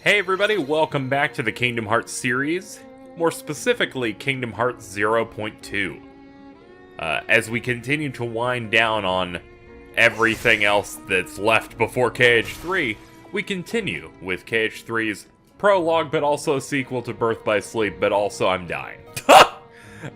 Hey everybody, welcome back to the Kingdom Hearts series, more specifically Kingdom Hearts 0.2. As we continue to wind down on everything else that's left before KH3, we continue with KH3's prologue, but also a sequel to Birth by Sleep, but also I'm dying.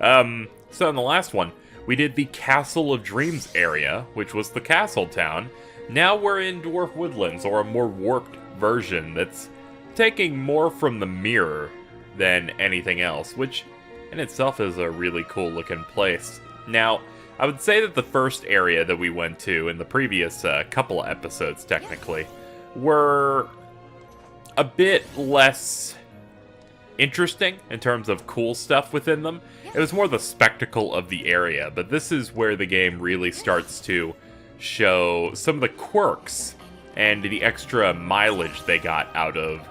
So in the last one, we did the Castle of Dreams area, which was the castle town. Now we're in Dwarf Woodlands, or a more warped version that's taking more from the mirror than anything else, which in itself is a really cool looking place. Now, I would say that the first area that we went to in the previous couple of episodes, technically, were a bit less interesting in terms of cool stuff within them. It was more the spectacle of the area, but this is where the game really starts to show some of the quirks and the extra mileage they got out of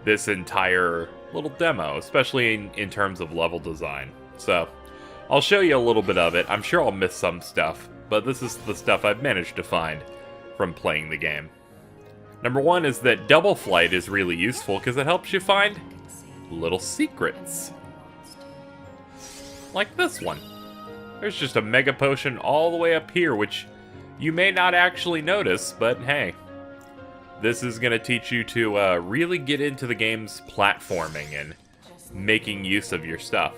this entire little demo, especially in terms of level design. So, I'll show you a little bit of it. I'm sure I'll miss some stuff, but this is the stuff I've managed to find from playing the game. Number one is that double flight is really useful because it helps you find little secrets. Like this one. There's just a mega potion all the way up here, which you may not actually notice, but hey. This is going to teach you to really get into the game's platforming and making use of your stuff.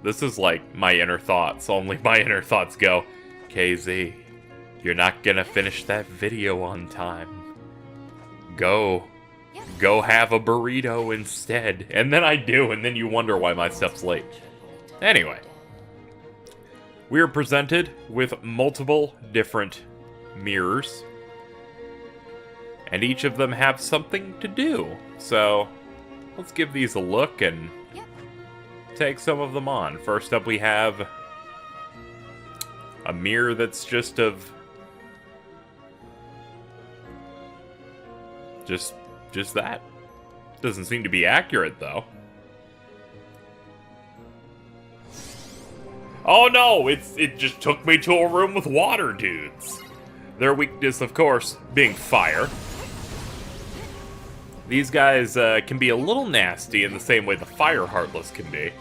This is like my inner thoughts. Only my inner thoughts go, KZ, you're not going to finish that video on time. Go have a burrito instead. And then I do, and then you wonder why my stuff's late. Anyway. We are presented with multiple different mirrors, and each of them have something to do. So let's give these a look and take some of them on. First up, we have a mirror that's just of just that. Doesn't seem to be accurate though. Oh no, it just took me to a room with water dudes. Their weakness, of course, being fire. These guys can be a little nasty in the same way the Fire Heartless can be.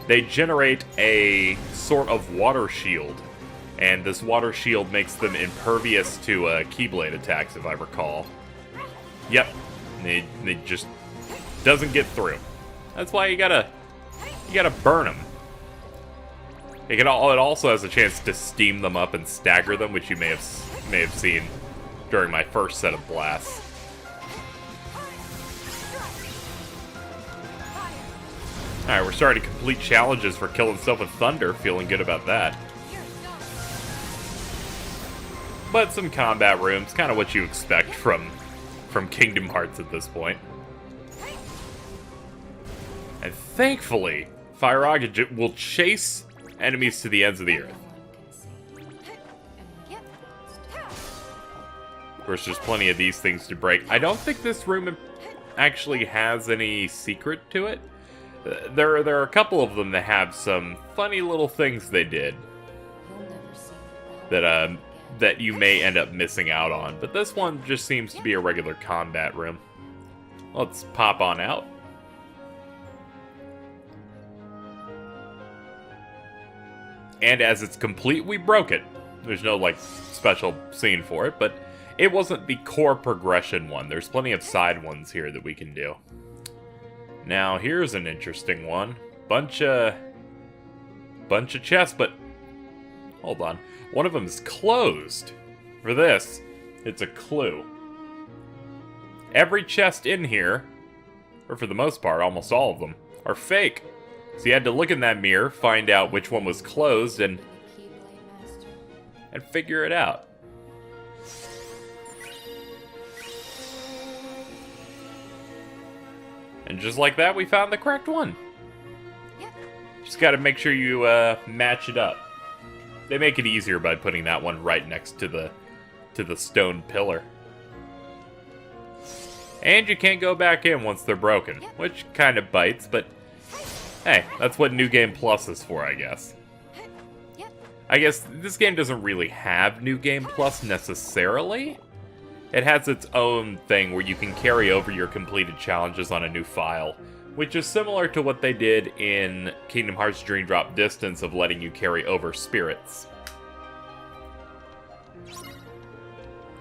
They generate a sort of water shield, and this water shield makes them impervious to Keyblade attacks, if I recall. Yep, they just doesn't get through. That's why you gotta burn them. It also has a chance to steam them up and stagger them, which you may have seen during my first set of blasts. Alright, we're starting to complete challenges for killing stuff with thunder, feeling good about that. But some combat rooms, kind of what you expect from Kingdom Hearts at this point. And thankfully, Fire Rocket will chase enemies to the ends of the earth. Of course, there's plenty of these things to break. I don't think this room actually has any secret to it. There are a couple of them that have some funny little things they did that you may end up missing out on. But this one just seems to be a regular combat room. Let's pop on out. And as it's complete, we broke it. There's no, like, special scene for it, but it wasn't the core progression one. There's plenty of side ones here that we can do. Now, here's an interesting one. Bunch of chests, but hold on. One of them is closed. For this, it's a clue. Every chest in here, or for the most part, almost all of them, are fake. So you had to look in that mirror, find out which one was closed, and figure it out. And just like that, we found the correct one. Just gotta make sure you match it up. They make it easier by putting that one right next to the stone pillar. And you can't go back in once they're broken, which kind of bites, but hey, that's what New Game Plus is for, I guess. I guess this game doesn't really have New Game Plus necessarily, it has its own thing where you can carry over your completed challenges on a new file, which is similar to what they did in Kingdom Hearts Dream Drop Distance of letting you carry over spirits.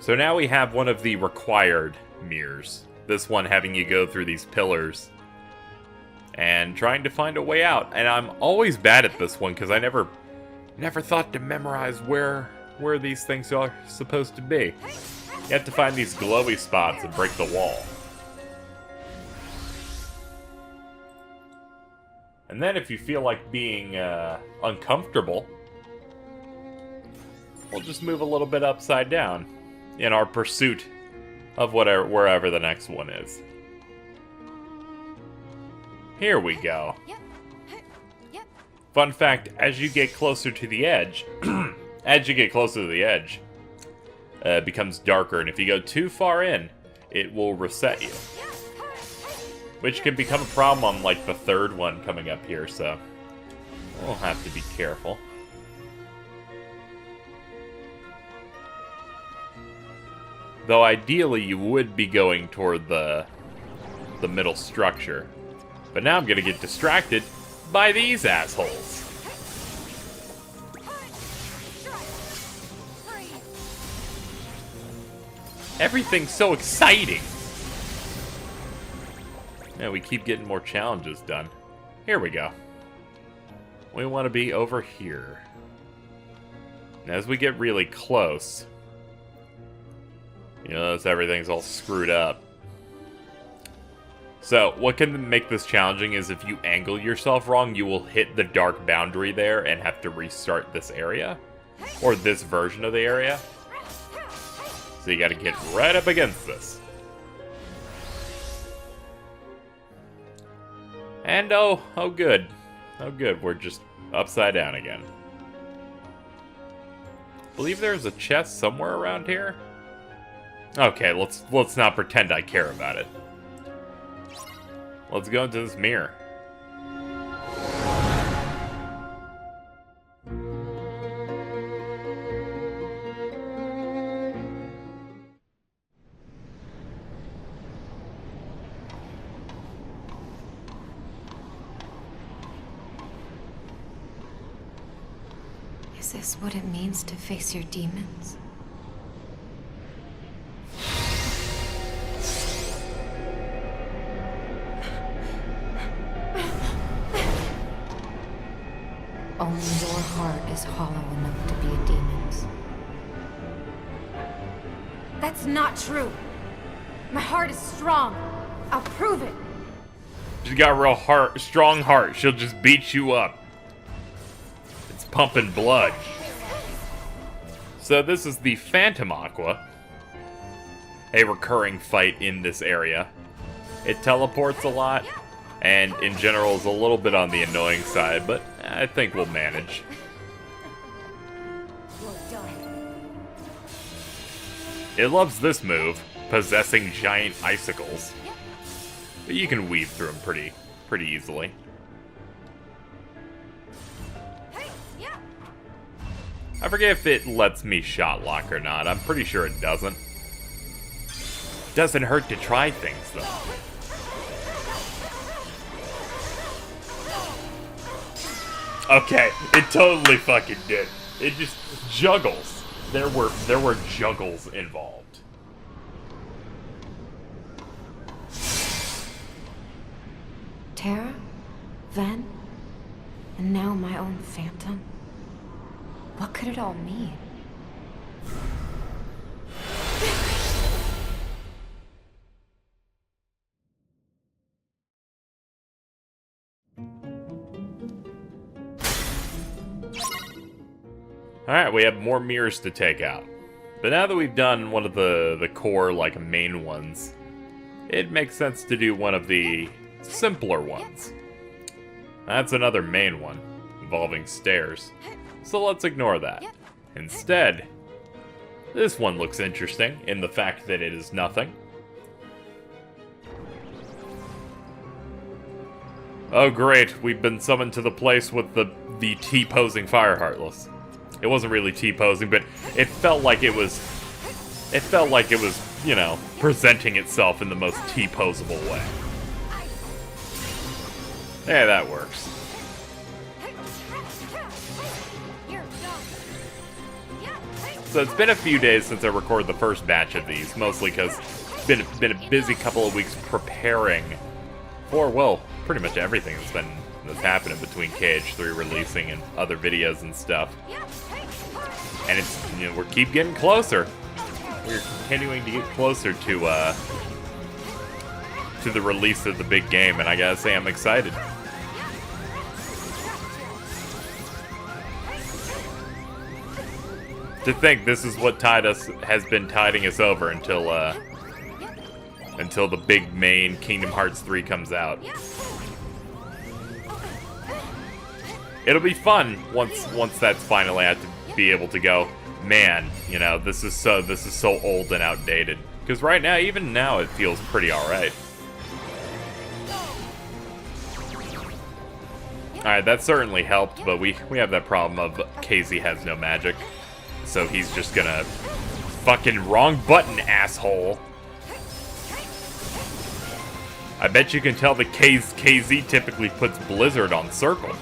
So now we have one of the required mirrors. This one having you go through these pillars and trying to find a way out. And I'm always bad at this one because I never thought to memorize where these things are supposed to be. You have to find these glowy spots and break the wall. And then if you feel like being uncomfortable, we'll just move a little bit upside down in our pursuit of wherever the next one is. Here we go. Fun fact, as you get closer to the edge, it becomes darker, and if you go too far in, it will reset you. Which can become a problem on, like, the third one coming up here, so we'll have to be careful. Though ideally you would be going toward the middle structure. But now I'm gonna get distracted by these assholes. Everything's so exciting! Yeah, we keep getting more challenges done. Here we go. We want to be over here. And as we get really close, you notice everything's all screwed up. So, what can make this challenging is if you angle yourself wrong, you will hit the dark boundary there and have to restart this area. Or this version of the area. So you gotta get right up against this. And oh good. Oh good, we're just upside down again. I believe there's a chest somewhere around here. Okay, let's not pretend I care about it. Let's go into this mirror. Is this what it means to face your demons? Only your heart is hollow enough to be a demon's. That's not true. My heart is strong. I'll prove it. She's got a real strong heart. She'll just beat you up. It's pumping blood. So this is the Phantom Aqua, a recurring fight in this area. It teleports a lot, and in general is a little bit on the annoying side, but I think we'll manage. It loves this move, possessing giant icicles. But you can weave through them pretty easily. I forget if it lets me shot lock or not. I'm pretty sure it doesn't. Doesn't hurt to try things, though. Okay, it totally fucking did. It just juggles. There were juggles involved. Terra, Ven, and now my own phantom. What could it all mean? Alright, we have more mirrors to take out. But now that we've done one of the core, like, main ones, it makes sense to do one of the simpler ones. That's another main one, involving stairs. So let's ignore that. Instead, this one looks interesting in the fact that it is nothing. Oh great, we've been summoned to the place with the T-posing Fire Heartless. It wasn't really T-posing, but it felt like it was you know, presenting itself in the most T-posable way. Yeah, that works. So it's been a few days since I recorded the first batch of these, mostly because it's been a busy couple of weeks preparing for, well, pretty much everything that's happening between KH3 releasing and other videos and stuff. And it's, you know, we keep getting closer. We're continuing to get closer to the release of the big game, and I gotta say I'm excited. To think this is what has been tiding us over until the big main Kingdom Hearts 3 comes out. It'll be fun once that's finally out to be able to go, man, you know, this is so old and outdated. Because right now, even now, it feels pretty alright. Alright, that certainly helped, but we have that problem of Casey has no magic. So he's just gonna... Fucking wrong button, asshole! I bet you can tell that KZ typically puts Blizzard on Circle.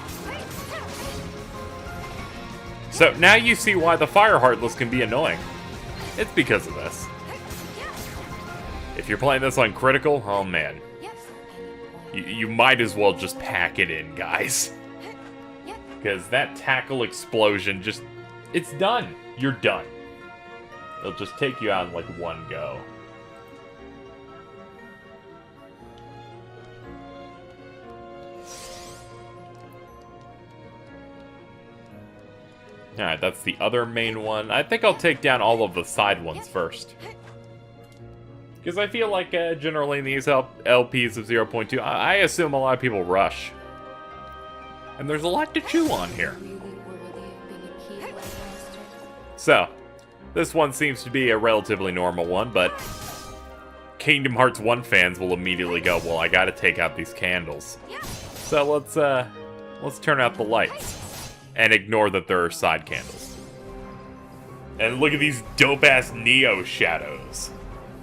So now you see why the Fire Heartless can be annoying. It's because of this. If you're playing this on Critical, oh man. You might as well just pack it in, guys. Because that tackle explosion just... It's done. You're done. It'll just take you out in like one go. Alright, that's the other main one. I think I'll take down all of the side ones first. Because I feel like generally in these LPs of 0.2, I assume a lot of people rush. And there's a lot to chew on here. So, this one seems to be a relatively normal one, but Kingdom Hearts 1 fans will immediately go, well, I gotta take out these candles. So let's turn out the lights. And ignore that there are side candles. And look at these dope-ass Neo shadows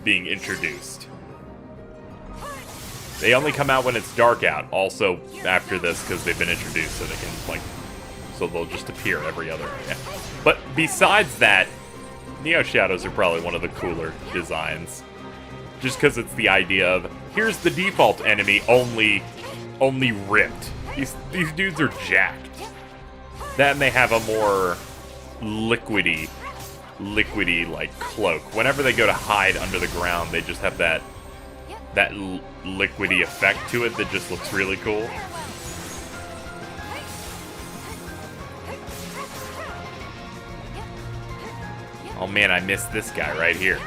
being introduced. They only come out when it's dark out. Also, after this, because they've been introduced, so they can, like... So they'll just appear every other area. But besides that, Neo Shadows are probably one of the cooler designs. Just because it's the idea of, here's the default enemy, only ripped. These dudes are jacked. That and they have a more liquidy like cloak. Whenever they go to hide under the ground, they just have that liquidy effect to it that just looks really cool. Oh man, I missed this guy right here.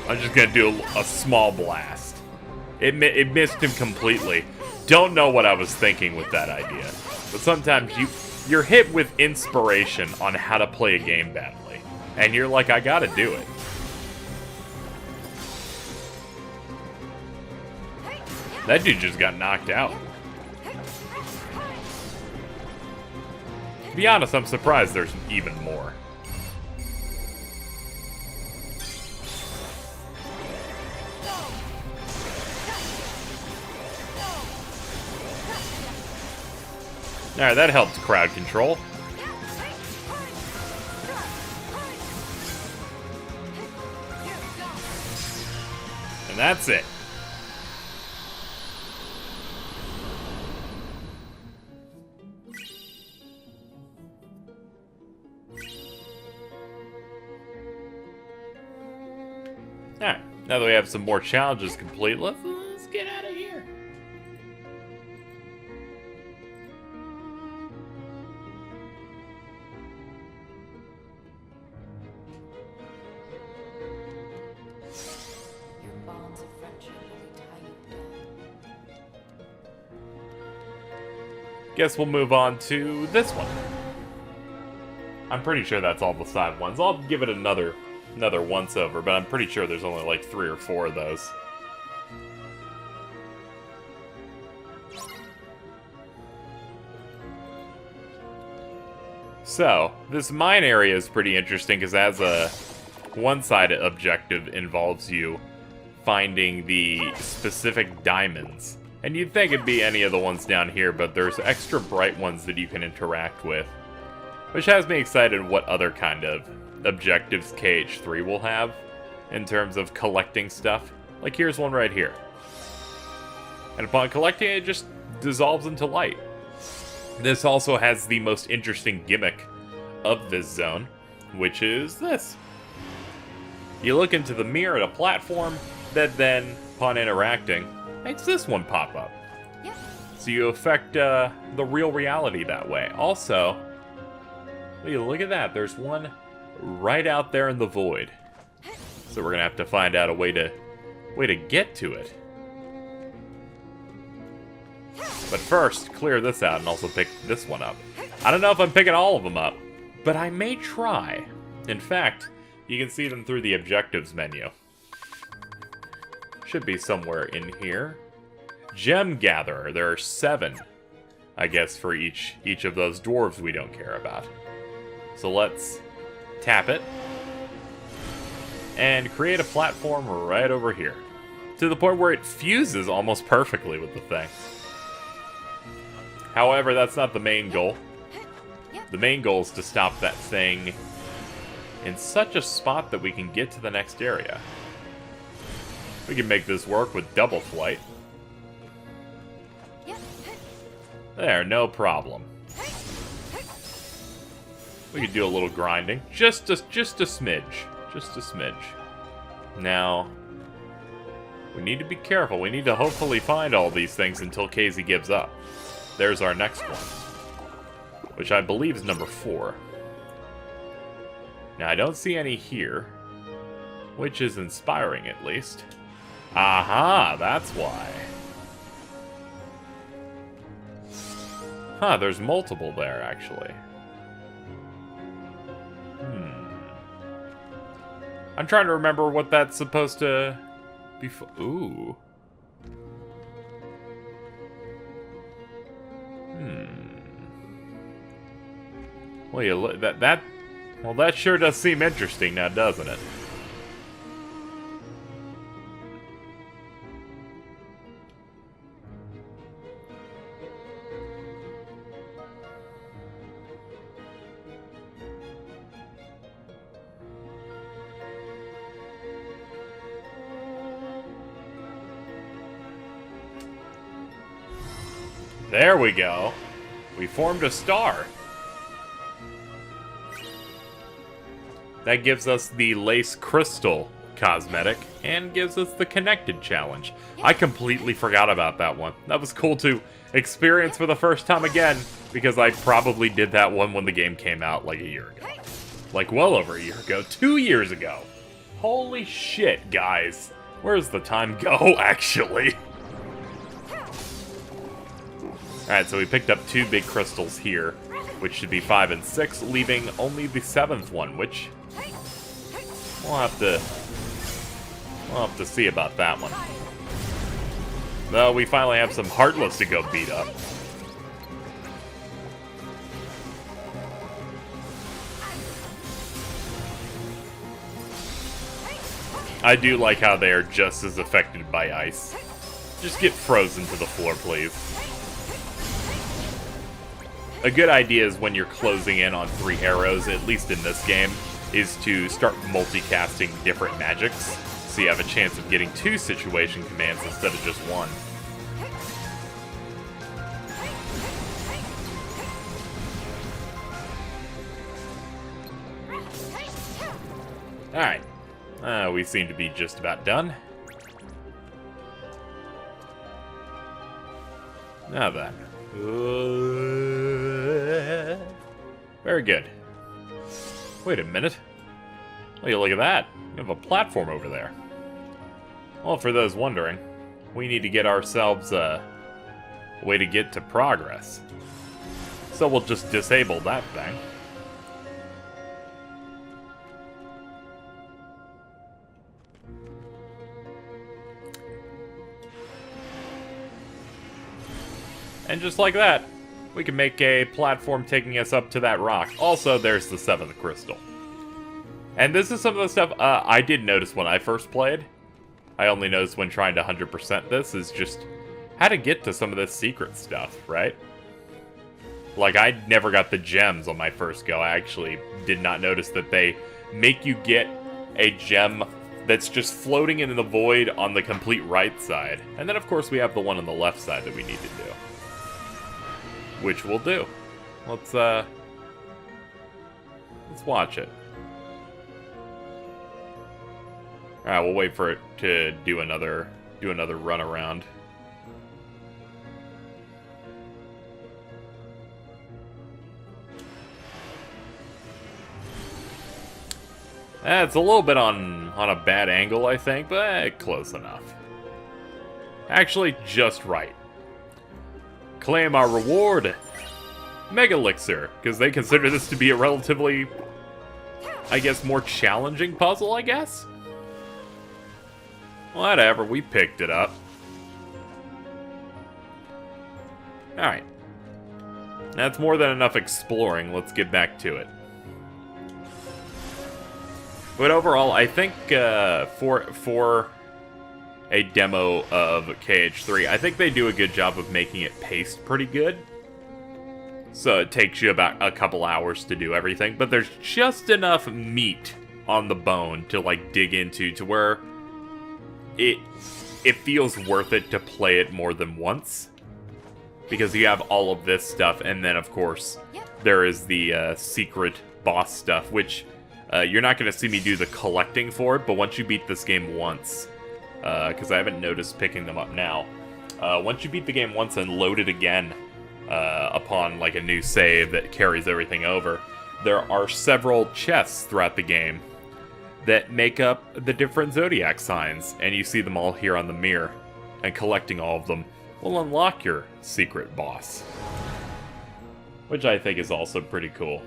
I'm just gonna do a small blast. It missed him completely. Don't know what I was thinking with that idea. But sometimes you're hit with inspiration on how to play a game badly. And you're like, I gotta do it. That dude just got knocked out. To be honest, I'm surprised there's even more. Alright, that helps crowd control. And that's it. Alright, now that we have some more challenges complete, let's get out of here. Guess we'll move on to this one. I'm pretty sure that's all the side ones. I'll give it another once over, but I'm pretty sure there's only like 3 or 4 of those. So, this mine area is pretty interesting because it has one side objective involves you finding the specific diamonds. And you'd think it'd be any of the ones down here, but there's extra bright ones that you can interact with. Which has me excited what other kind of objectives KH3 will have in terms of collecting stuff. Like here's one right here. And upon collecting it, it just dissolves into light. This also has the most interesting gimmick of this zone, which is this. You look into the mirror at a platform that then, upon interacting, makes this one pop up. Yep. So you affect the real reality that way. Also, look at that. There's one right out there in the void. So we're gonna have to find out a way to get to it. But first, clear this out and also pick this one up. I don't know if I'm picking all of them up, but I may try. In fact, you can see them through the objectives menu. Should be somewhere in here. Gem Gatherer. There are 7, I guess, for each of those dwarves we don't care about. So let's tap it and create a platform right over here. To the point where it fuses almost perfectly with the thing. However, that's not the main goal. The main goal is to stop that thing in such a spot that we can get to the next area. We can make this work with double flight. There, no problem. We could do a little grinding. Just a smidge. Just a smidge. Now, we need to be careful. We need to hopefully find all these things until Casey gives up. There's our next one, which I believe is number 4. Now, I don't see any here, which is inspiring at least. Aha, that's why. Huh, there's multiple there, actually. I'm trying to remember what that's supposed to be for. Ooh. Well, that sure does seem interesting now, doesn't it? There we go. We formed a star. That gives us the Lace Crystal cosmetic and gives us the Connected challenge. I completely forgot about that one. That was cool to experience for the first time again, because I probably did that one when the game came out like a year ago. Like well over a year ago. 2 years ago. Holy shit, guys. Where's the time go, actually? Alright, so we picked up 2 big crystals here, which should be 5 and 6, leaving only the 7th one, which we'll have to see about that one. Though we finally have some Heartless to go beat up. I do like how they are just as affected by ice. Just get frozen to the floor, please. A good idea is when you're closing in on 3 arrows, at least in this game, is to start multicasting different magics, so you have a chance of getting 2 situation commands instead of just 1. Alright. We seem to be just about done. Now then. Very good. Wait a minute. Oh, look at that. You have a platform over there. Well, for those wondering, we need to get ourselves a way to get to progress. So we'll just disable that thing. And just like that, we can make a platform taking us up to that rock. Also, there's the 7th crystal. And this is some of the stuff I did notice when I first played. I only noticed when trying to 100% this, is just how to get to some of this secret stuff, right? Like, I never got the gems on my first go. I actually did not notice that they make you get a gem that's just floating in the void on the complete right side. And then, of course, we have the one on the left side that we need to do. Which we'll do. Let's watch it. Alright, we'll wait for it to do another run around. It's a little bit on a bad angle, I think, but close enough. Actually, just right. Claim our reward. Mega Elixir, because they consider this to be a relatively, I guess, more challenging puzzle, I guess? Whatever, we picked it up. Alright. That's more than enough exploring. Let's get back to it. But overall, I think for a demo of KH3, I think they do a good job of making it paced pretty good. So it takes you about a couple hours to do everything, but there's just enough meat on the bone to like dig into to where it feels worth it to play it more than once. Because you have all of this stuff, and then of course there is the secret boss stuff, which you're not going to see me do the collecting for it, but once you beat this game once, because I haven't noticed picking them up now, once you beat the game once and load it again upon like a new save that carries everything over, there are several chests throughout the game that make up the different zodiac signs, and you see them all here on the mirror, and collecting all of them will unlock your secret boss, which I think is also pretty cool.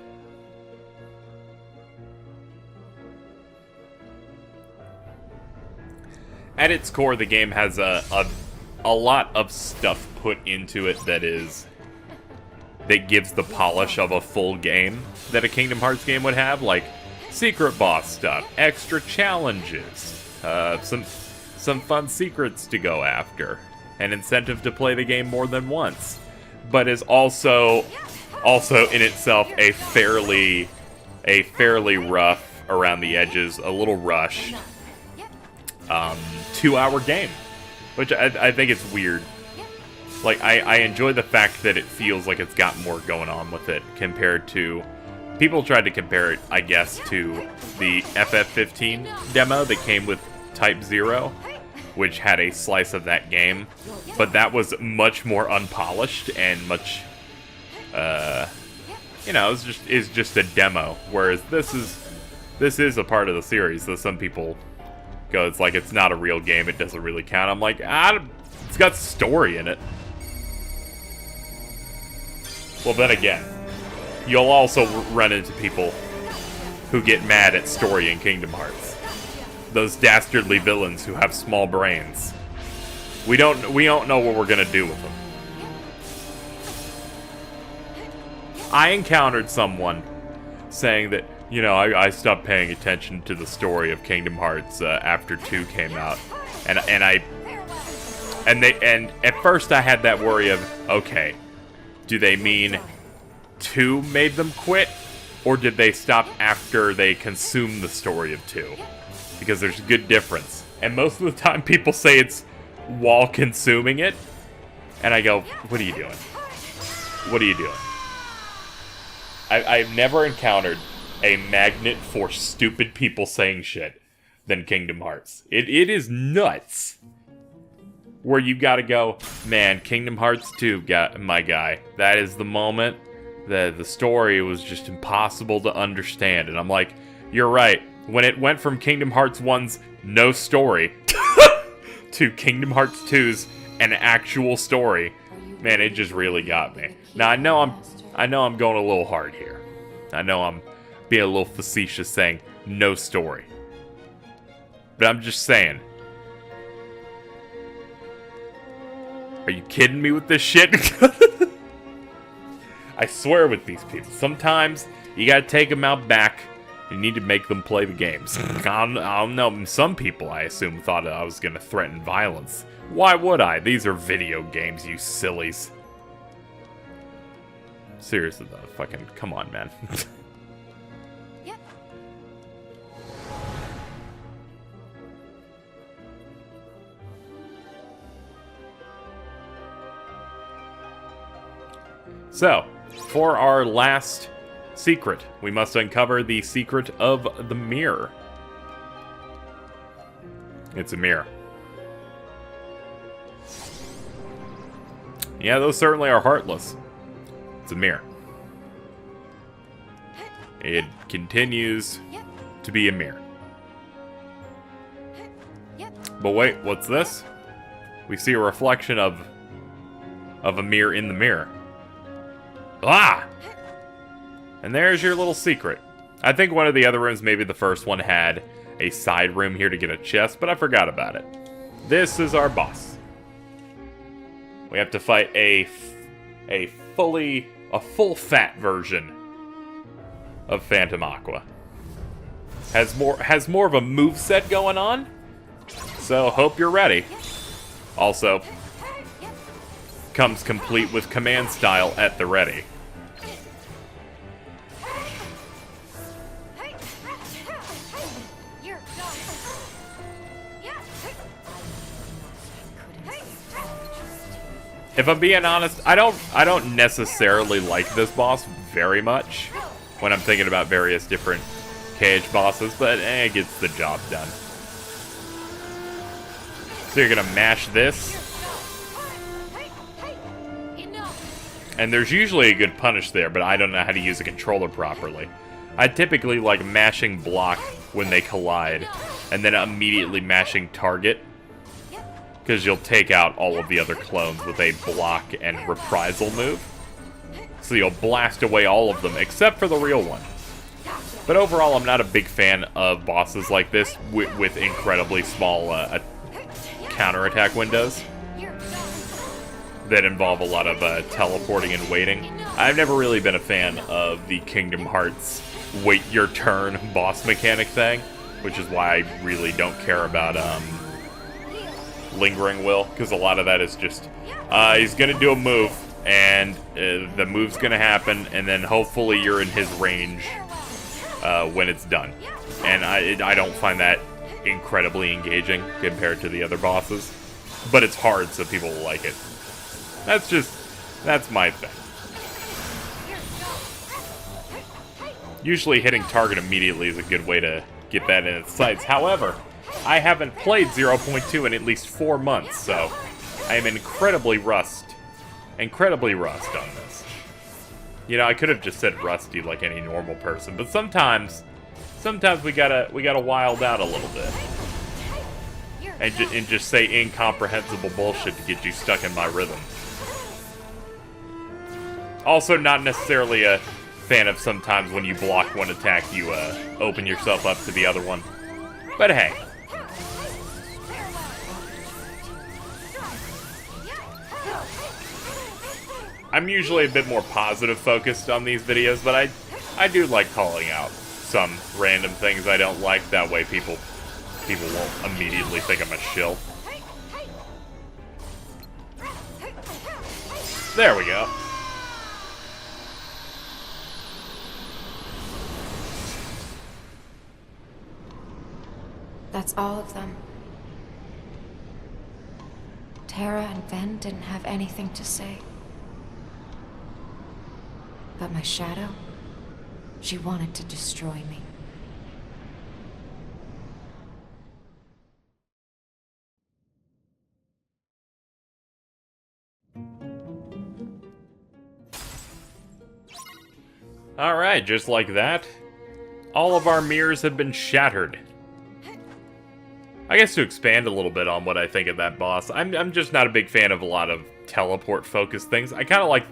At its core, the game has a lot of stuff put into it that gives the polish of a full game that a Kingdom Hearts game would have, like secret boss stuff, extra challenges, some fun secrets to go after, an incentive to play the game more than once, but is also in itself a fairly rough around the edges, a little rushed 2-hour game, which I think it's weird. Like, I enjoy the fact that it feels like it's got more going on with it compared to... People tried to compare it, I guess, to the FF15 demo that came with Type 0, which had a slice of that game, but that was much more unpolished and much, it's just a demo, whereas this is a part of the series, so some people go, it's like, it's not a real game, it doesn't really count. I'm like, it's got story in it. Well, then again, you'll also run into people who get mad at story in Kingdom Hearts. Those dastardly villains who have small brains. We don't know what we're gonna do with them. I encountered someone saying that, I stopped paying attention to the story of Kingdom Hearts after 2 came out, and at first I had that worry of, okay, do they mean 2 made them quit, or did they stop after they consumed the story of 2? Because there's a good difference, and most of the time people say it's while consuming it, and I go, what are you doing? What are you doing? I've never encountered a magnet for stupid people saying shit than Kingdom Hearts. It is nuts. Where you gotta go, man, Kingdom Hearts 2, my guy. That is the moment that the story was just impossible to understand. And I'm like, you're right. When it went from Kingdom Hearts 1's no story to Kingdom Hearts 2's an actual story, man, it just really got me. Now, I know I'm going a little hard here. I know I'm being a little facetious saying no story. But I'm just saying. Are you kidding me with this shit? I swear with these people. Sometimes you gotta take them out back You need to make them play the games. I don't know. Some people, I assume, thought I was going to threaten violence. Why would I? These are video games, you sillies. Seriously, though. Fucking, come on, man. Yep. So, for our last secret, we must uncover the secret of the mirror. It's a mirror. Yeah, those certainly are heartless. It's a mirror. It continues to be a mirror. But wait, what's this? We see a reflection of a mirror in the mirror. Ah! And there's your little secret. I think one of the other rooms, maybe the first one, had a side room here to get a chest, but I forgot about it. This is our boss. We have to fight a full fat version of Phantom Aqua. Has more of a moveset going on, so hope you're ready. Also, comes complete with command style at the ready. If I'm being honest, I don't necessarily like this boss very much when I'm thinking about various different cage bosses, but it gets the job done. So you're gonna mash this, and there's usually a good punish there, but I don't know how to use a controller properly. I typically like mashing block when they collide, and then immediately mashing target, because you'll take out all of the other clones with a block and reprisal move. So you'll blast away all of them, except for the real one. But overall, I'm not a big fan of bosses like this with incredibly small counterattack windows that involve a lot of teleporting and waiting. I've never really been a fan of the Kingdom Hearts wait your turn boss mechanic thing, which is why I really don't care about Lingering Will, because a lot of that is just he's gonna do a move, and the move's gonna happen, and then hopefully you're in his range when it's done. And I don't find that incredibly engaging compared to the other bosses, but it's hard, so people will like it. That's my thing. Usually hitting target immediately is a good way to get that in its sights. However, I haven't played 0.2 in at least 4 months, so I am incredibly rust on this. You know, I could have just said rusty like any normal person, but sometimes we gotta wild out a little bit, and just say incomprehensible bullshit to get you stuck in my rhythm. Also, not necessarily a fan of sometimes when you block one attack, you open yourself up to the other one. But hey. I'm usually a bit more positive focused on these videos, but I do like calling out some random things I don't like. That way people won't immediately think I'm a shill. There we go. That's all of them. Tara and Ven didn't have anything to say. But my shadow, she wanted to destroy me. Alright, just like that, all of our mirrors have been shattered. I guess to expand a little bit on what I think of that boss, I'm just not a big fan of a lot of teleport-focused things. I kind of like...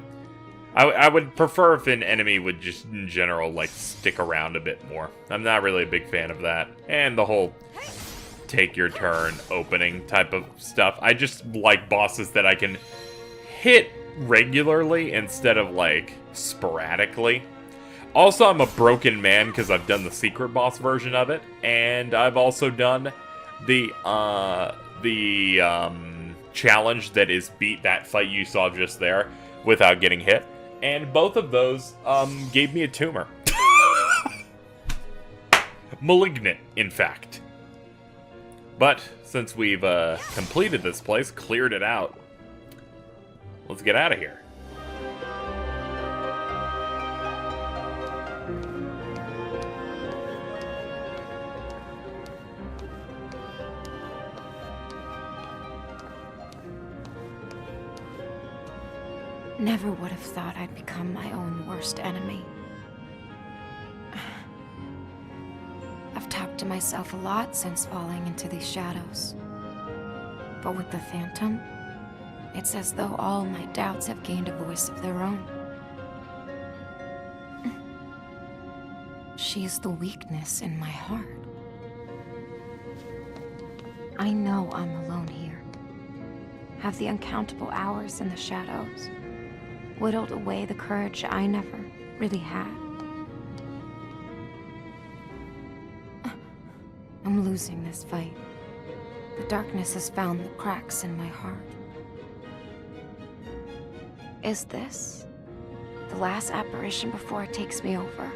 I would prefer if an enemy would just, in general, like, stick around a bit more. I'm not really a big fan of that. And the whole take your turn opening type of stuff. I just like bosses that I can hit regularly instead of, like, sporadically. Also, I'm a broken man because I've done the secret boss version of it, and I've also done the challenge that is beat that fight you saw just there without getting hit, and both of those gave me a tumor. Malignant, in fact. But since we've completed this place, cleared it out, let's get out of here. Never would have thought I'd become my own worst enemy. I've talked to myself a lot since falling into these shadows. But with the Phantom, it's as though all my doubts have gained a voice of their own. She's the weakness in my heart. I know I'm alone here. Have the uncountable hours in the shadows whittled away the courage I never really had. I'm losing this fight. The darkness has found the cracks in my heart. Is this the last apparition before it takes me over?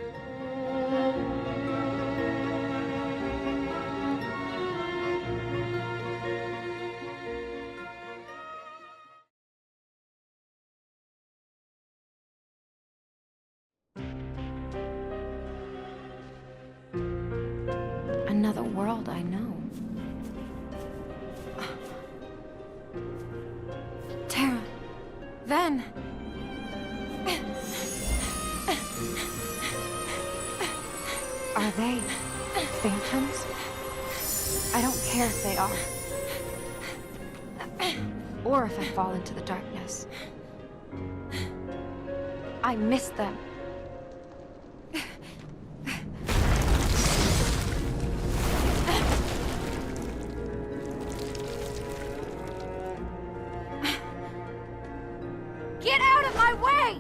Another world I know. Tara, Ven. Are they phantoms? I don't care if they are. Or if I fall into the darkness. I miss them. Get out of my way!